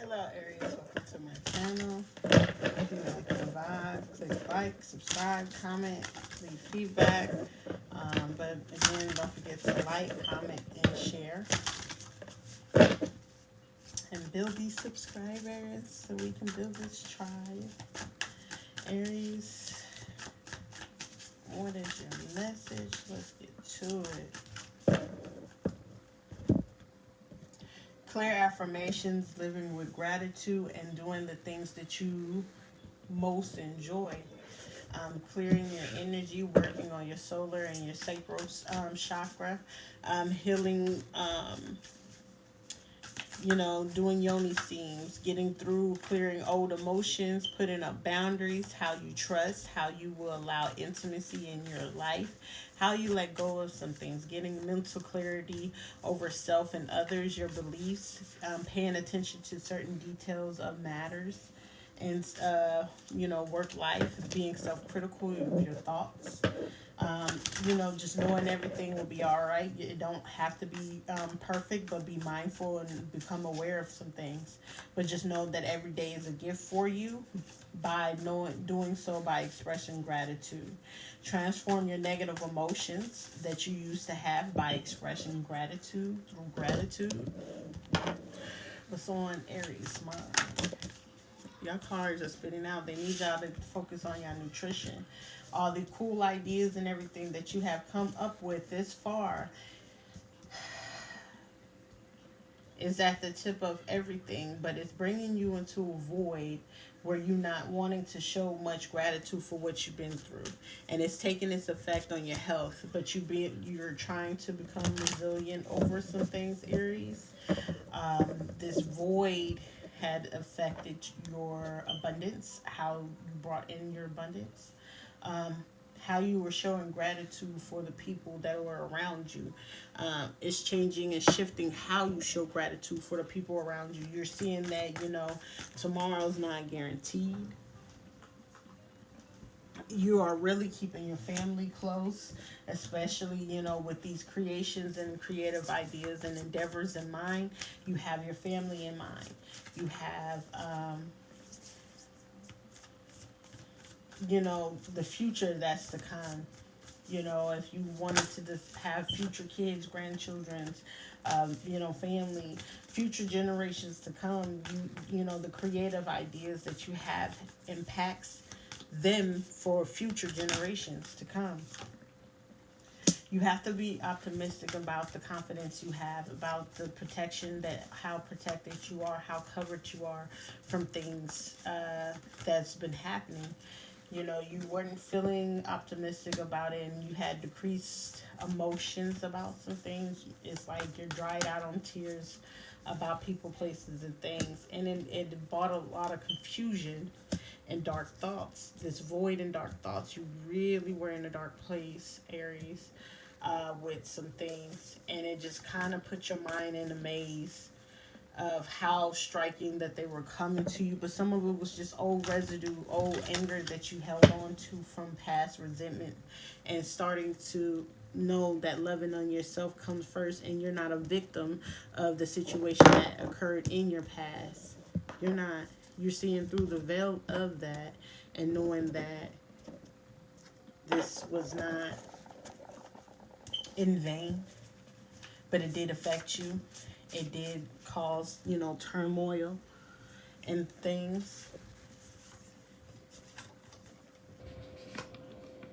Hello Aries, welcome to my channel. If you like the vibe, click like, subscribe, comment, leave feedback. But again, don't forget to like, comment, and share. And build these subscribers so we can build this tribe. Aries, what is your message? Let's get to it. Clear affirmations, living with gratitude, and doing the things that you most enjoy. Clearing your energy, working on your solar and your sacral chakra, healing, doing yoni steams, getting through, clearing old emotions, putting up boundaries, how you trust, how you will allow intimacy in your life, how you let go of some things, getting mental clarity over self and others, your beliefs, paying attention to certain details of matters, and work life, being self-critical of your thoughts. Just knowing everything will be all right. It don't have to be perfect, but be mindful and become aware of some things. But just know that every day is a gift for you by doing so by expressing gratitude. Transform your negative emotions that you used to have by expressing gratitude through gratitude. What's on Aries mind? Your cards are spitting out. They need y'all to focus on your nutrition. All the cool ideas and everything that you have come up with this far is at the tip of everything, but it's bringing you into a void where you're not wanting to show much gratitude for what you've been through, and it's taking its effect on your health. But you're trying to become resilient over some things, Aries. This void had affected your abundance, how you brought in your abundance, how you were showing gratitude for the people that were around you. It's changing and shifting how you show gratitude for the people around you. You're seeing that, tomorrow's not guaranteed. You are really keeping your family close, especially, with these creations and creative ideas and endeavors in mind. You have your family in mind. You have, the future that's to come. If you wanted to just have future kids, grandchildren, family, future generations to come, the creative ideas that you have impacts them for future generations to come. You have to be optimistic about the confidence you have, about the protection, that how protected you are, how covered you are from things that's been happening. You weren't feeling optimistic about it, and you had decreased emotions about some things. It's like you're dried out on tears about people, places, and things, and it brought a lot of confusion and dark thoughts. This void and dark thoughts. You really were in a dark place, Aries, with some things, and it just kind of put your mind in a maze of how striking that they were coming to you. But some of it was just old residue, old anger that you held on to from past resentment, and starting to know that loving on yourself comes first, and you're not a victim of the situation that occurred in your past. You're not. You're seeing through the veil of that and knowing that this was not in vain, but it did affect you. It did cause, turmoil and things.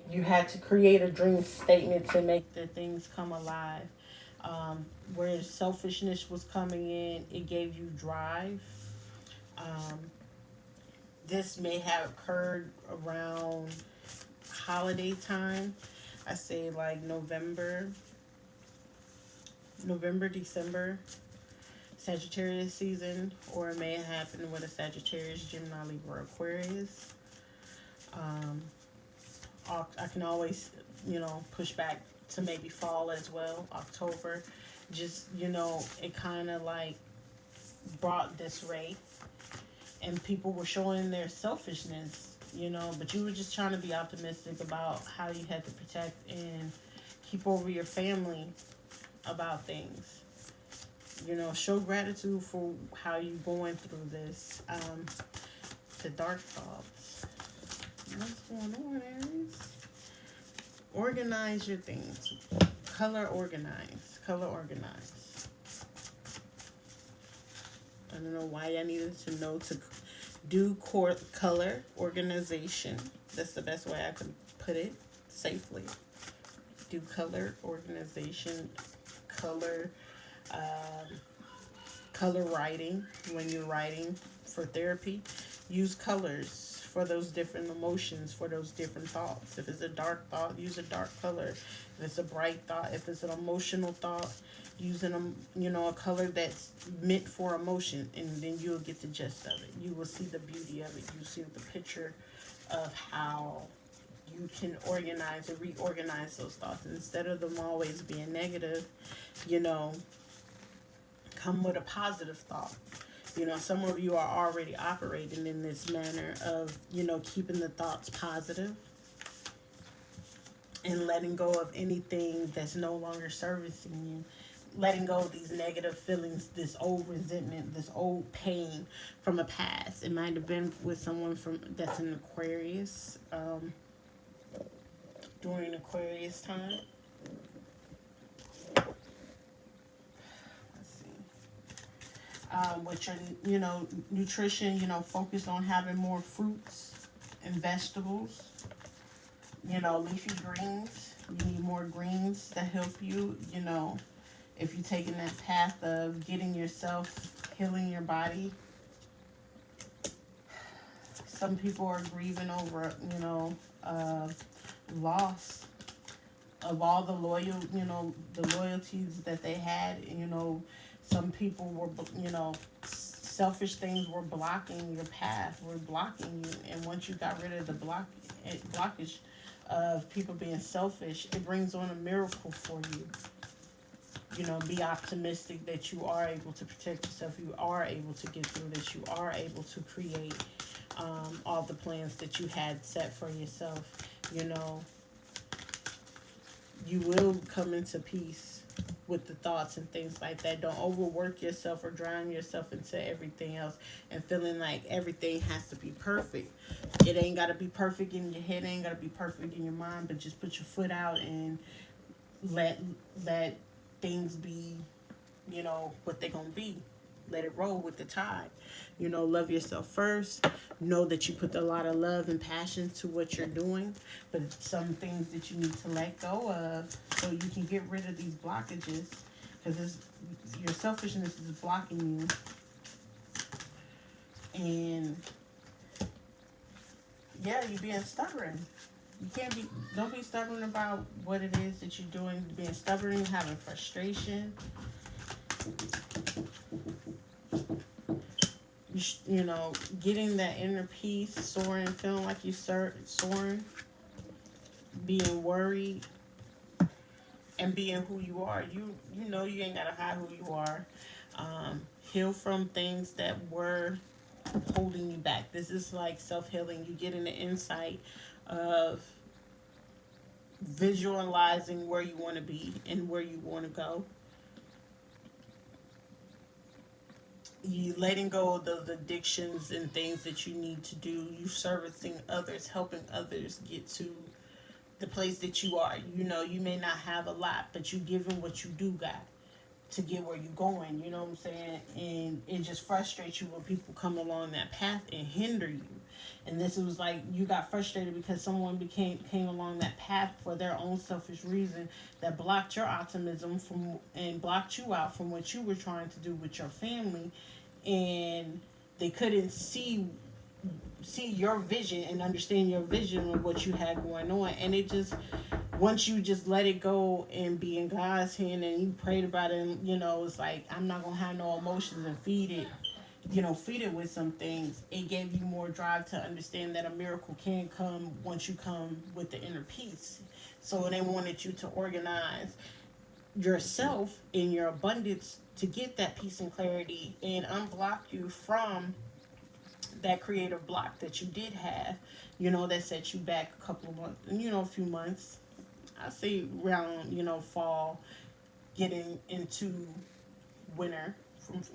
You had to create a dream statement to make the things come alive. Where selfishness was coming in, it gave you drive. Um, this may have occurred around holiday time. I say like November, December, Sagittarius season, or it may have happened with a Sagittarius, Gemini, Libra, Aquarius. Um, I can always, push back to maybe fall as well, October. Just, it kind of like brought disarray, and people were showing their selfishness, but you were just trying to be optimistic about how you had to protect and keep over your family about things. Show gratitude for how you going through this. The dark thoughts. What's going on, Aries? Organize your things. Color organize. Color organize. I don't know why I needed to know to do color organization. That's the best way I could put it safely. Do color organization, color, color writing when you're writing for therapy. Use colors for those different emotions, for those different thoughts. If it's a dark thought, use a dark color. If it's a bright thought, if it's an emotional thought, using a color that's meant for emotion, and then you'll get the gist of it. You will see the beauty of it. You see the picture of how you can organize and reorganize those thoughts instead of them always being negative. You know, come with a positive thought. Some of you are already operating in this manner of, keeping the thoughts positive and letting go of anything that's no longer servicing you. Letting go of these negative feelings, this old resentment, this old pain from a past. It might have been with someone that's in Aquarius, during Aquarius time. With your, nutrition, focus on having more fruits and vegetables, leafy greens. You need more greens to help you, if you're taking that path of getting yourself, healing your body. Some people are grieving over, loss of all the the loyalties that they had. Some people were, selfish things were blocking your path, were blocking you. And once you got rid of the blockage of people being selfish, it brings on a miracle for you. Be optimistic that you are able to protect yourself. You are able to get through this. You are able to create all the plans that you had set for yourself. You will come into peace with the thoughts and things like that. Don't overwork yourself or drown yourself into everything else and feeling like everything has to be perfect. It ain't got to be perfect in your head. It ain't got to be perfect in your mind, but just put your foot out and let things be, what they're going to be. Let it roll with the tide. Love yourself first. Know that you put a lot of love and passion to what you're doing, but some things that you need to let go of so you can get rid of these blockages, because your selfishness is blocking you. And yeah, you're being stubborn. Don't be stubborn about what it is that you're doing. Being stubborn, having frustration. Getting that inner peace, soaring, feeling like you soaring, being worried, and being who you are. You ain't gotta hide who you are. Heal from things that were holding you back. This is like self-healing. You getting the insight of visualizing where you want to be and where you want to go. You letting go of those addictions and things that you need to do. You servicing others, helping others get to the place that you are. You may not have a lot, but you giving what you do got to get where you're going. You know what I'm saying? And it just frustrates you when people come along that path and hinder you. And this was like you got frustrated because someone came along that path for their own selfish reason that blocked your optimism and blocked you out from what you were trying to do with your family, and they couldn't see your vision and understand your vision of what you had going on. And it just, once you just let it go and be in God's hand and you prayed about it, and it's like, I'm not gonna have no emotions and feed it with some things. It gave you more drive to understand that a miracle can come once you come with the inner peace. So they wanted you to organize yourself in your abundance to get that peace and clarity and unblock you from that creative block that you did have, that set you back a couple of months, a few months. I say around, fall, getting into winter.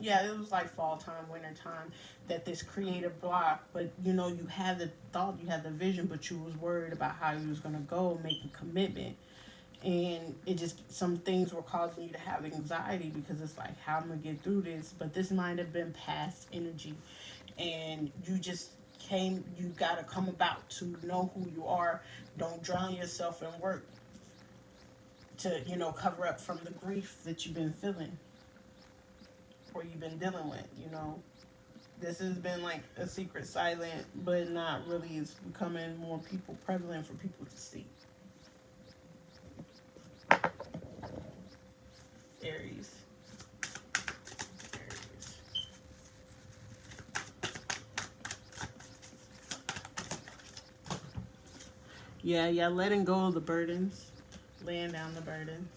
Yeah, it was like fall time, winter time, that this creative block. But you know, you had the thought, you had the vision, but you was worried about how you was gonna go, make a commitment, and it just, some things were causing you to have anxiety because it's like, how am I gonna get through this? But this might have been past energy, and you just came. You gotta come about to know who you are. Don't drown yourself in work to, you know, cover up from the grief that you've been feeling or you've been dealing with. You know, this has been like a secret silent, but not really. It's becoming more people prevalent for people to see. Aries. Aries. Yeah, letting go of the burdens, laying down the burdens,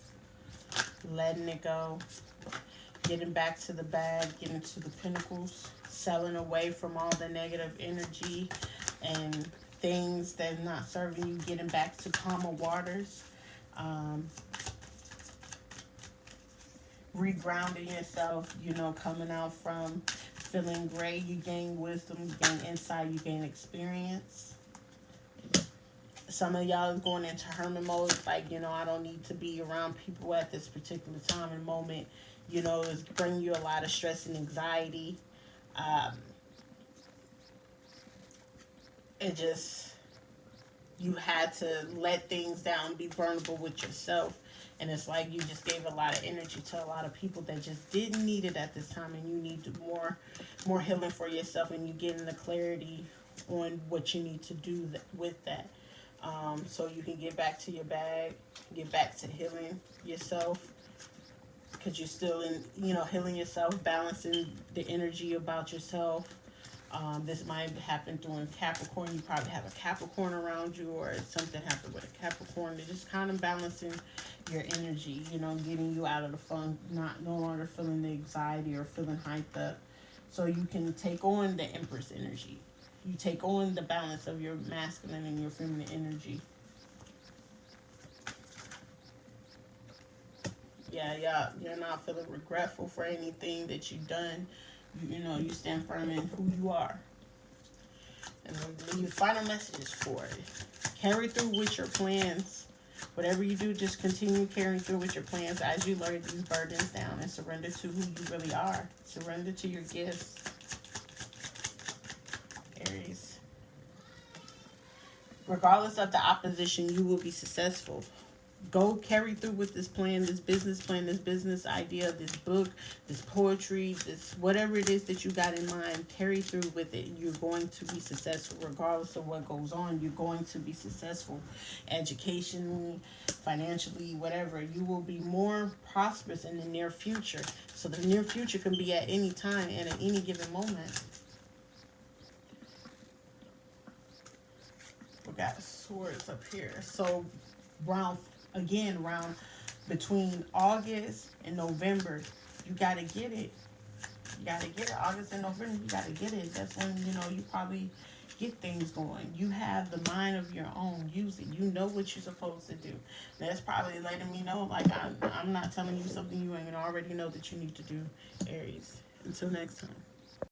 letting it go, getting back to the bag, getting to the pinnacles, selling away from all the negative energy and things that are not serving you, getting back to calmer waters, um, regrounding yourself, you know, coming out from feeling great. You gain wisdom, you gain insight, you gain experience. Some of y'all is going into hermit mode. It's like, you know, I don't need to be around people at this particular time and moment. You know, it's bringing you a lot of stress and anxiety. Um, it just, you had to let things down, be vulnerable with yourself. And it's like you just gave a lot of energy to a lot of people that just didn't need it at this time, and you need more healing for yourself, and you getting the clarity on what you need to do with that. So you can get back to your bag, get back to healing yourself, because you're still in, you know, healing yourself, balancing the energy about yourself. This might happen during Capricorn. You probably have a Capricorn around you, or something happened with a Capricorn. They're just kind of balancing your energy, you know, getting you out of the funk, no longer feeling the anxiety or feeling hyped up. So you can take on the Empress energy. You take on the balance of your masculine and your feminine energy. Yeah, you're not feeling regretful for anything that you've done. You know, you stand firm in who you are. And then leave final messages for it. Carry through with your plans. Whatever you do, just continue carrying through with your plans as you lay these burdens down and surrender to who you really are. Surrender to your gifts. Aries. Regardless of the opposition, you will be successful. Go carry through with this plan, this business idea, this book, this poetry, this whatever it is that you got in mind. Carry through with it. You're going to be successful regardless of what goes on. You're going to be successful educationally, financially, whatever. You will be more prosperous in the near future. So the near future can be at any time and at any given moment. We got swords up here. So round between August and November, you got to get it. You got to get it. August and November, you got to get it. That's when, you know, you probably get things going. You have the mind of your own. Use it. You know what you're supposed to do. That's probably letting me know, like, I'm not telling you something you ain't already know that you need to do, Aries. Until next time.